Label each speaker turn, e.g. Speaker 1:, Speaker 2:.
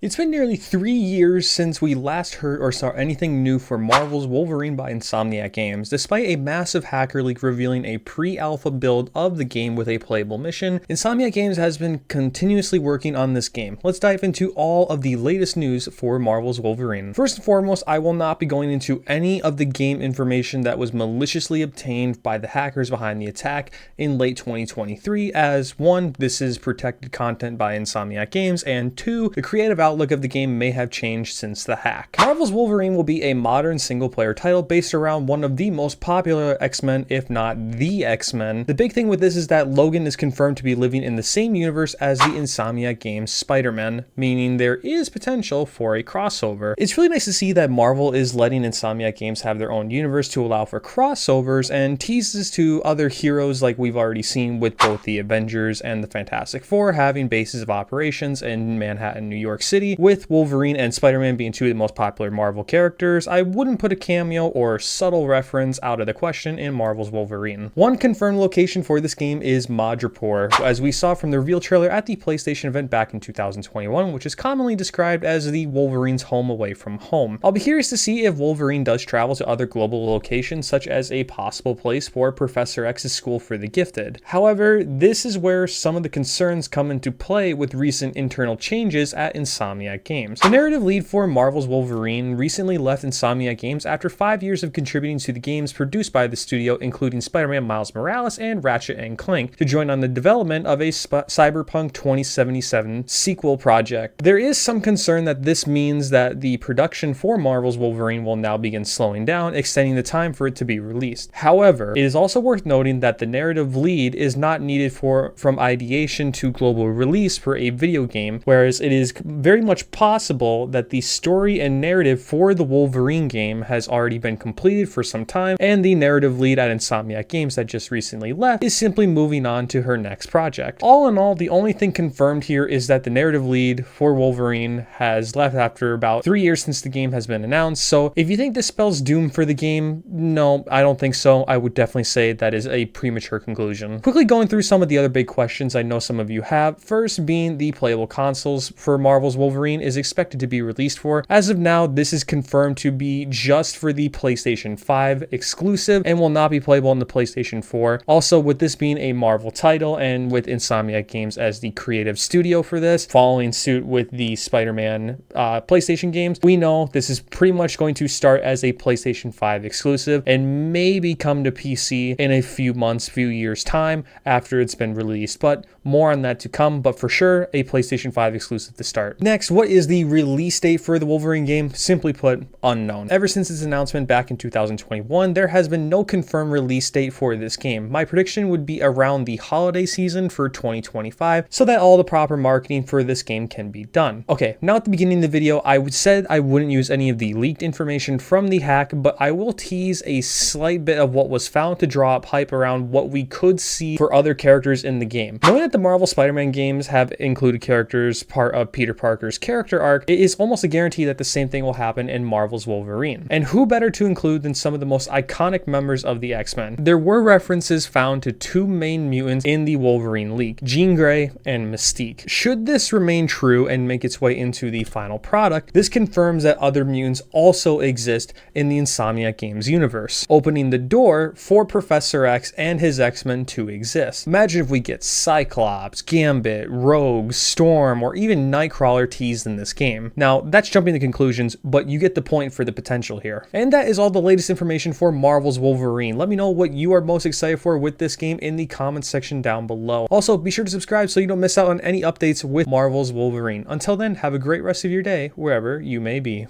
Speaker 1: It's been nearly 3 years since we last heard or saw anything new for Marvel's Wolverine by Insomniac Games. Despite a massive hacker leak revealing a pre-alpha build of the game with a playable mission, Insomniac Games has been continuously working on this game. Let's dive into all of the latest news for Marvel's Wolverine. First and foremost, I will not be going into any of the game information that was maliciously obtained by the hackers behind the attack in late 2023, as 1, this is protected content by Insomniac Games, and 2, the creative outlook of the game may have changed since the hack. Marvel's Wolverine will be a modern single-player title based around one of the most popular X-Men, if not the X-Men. The big thing with this is that Logan is confirmed to be living in the same universe as the Insomniac Games Spider-Man, meaning there is potential for a crossover. It's really nice to see that Marvel is letting Insomniac Games have their own universe to allow for crossovers and teases to other heroes like we've already seen with both the Avengers and the Fantastic Four having bases of operations in Manhattan, New York City, with Wolverine and Spider-Man being two of the most popular Marvel characters. I wouldn't put a cameo or subtle reference out of the question in Marvel's Wolverine. One confirmed location for this game is Madripoor, as we saw from the reveal trailer at the PlayStation event back in 2021, which is commonly described as the Wolverine's home away from home. I'll be curious to see if Wolverine does travel to other global locations, such as a possible place for Professor X's School for the Gifted. However, this is where some of the concerns come into play with recent internal changes at Insomniac Games. The narrative lead for Marvel's Wolverine recently left Insomniac Games after 5 years of contributing to the games produced by the studio, including Spider-Man Miles Morales and Ratchet and Clank, to join on the development of a Cyberpunk 2077 sequel project. There is some concern that this means that the production for Marvel's Wolverine will now begin slowing down, extending the time for it to be released. However, it is also worth noting that the narrative lead is not needed from ideation to global release for a video game, whereas it is very much possible that the story and narrative for the Wolverine game has already been completed for some time, and the narrative lead at Insomniac Games that just recently left is simply moving on to her next project. All in all, the only thing confirmed here is that the narrative lead for Wolverine has left after about 3 years since the game has been announced. So if you think this spells doom for the game, no, I don't think so. I would definitely say that is a premature conclusion. Quickly going through some of the other big questions I know some of you have. First being the playable consoles for Marvel's Wolverine is expected to be released for. As of now, this is confirmed to be just for the PlayStation 5 exclusive and will not be playable on the PlayStation 4. Also, with this being a Marvel title and with Insomniac Games as the creative studio for this, following suit with the Spider-Man PlayStation games, we know this is pretty much going to start as a PlayStation 5 exclusive and maybe come to PC in a few months, few years time after it's been released, but more on that to come, but for sure a PlayStation 5 exclusive to start. Next, what is the release date for the Wolverine game? Simply put, unknown. Ever since its announcement back in 2021, there has been no confirmed release date for this game. My prediction would be around the holiday season for 2025, so that all the proper marketing for this game can be done. Okay, now at the beginning of the video, I said I wouldn't use any of the leaked information from the hack, but I will tease a slight bit of what was found to draw up hype around what we could see for other characters in the game. Knowing that the Marvel Spider-Man games have included characters part of Peter Parker's character arc, it is almost a guarantee that the same thing will happen in Marvel's Wolverine. And who better to include than some of the most iconic members of the X-Men? There were references found to two main mutants in the Wolverine leak, Jean Grey and Mystique. Should this remain true and make its way into the final product, this confirms that other mutants also exist in the Insomniac Games universe, opening the door for Professor X and his X-Men to exist. Imagine if we get Cyclops, Gambit, Rogue, Storm, or even Nightcrawler teased in this game. Now, that's jumping to conclusions, but you get the point for the potential here. And that is all the latest information for Marvel's Wolverine. Let me know what you are most excited for with this game in the comments section down below. Also, be sure to subscribe so you don't miss out on any updates with Marvel's Wolverine. Until then, have a great rest of your day, wherever you may be.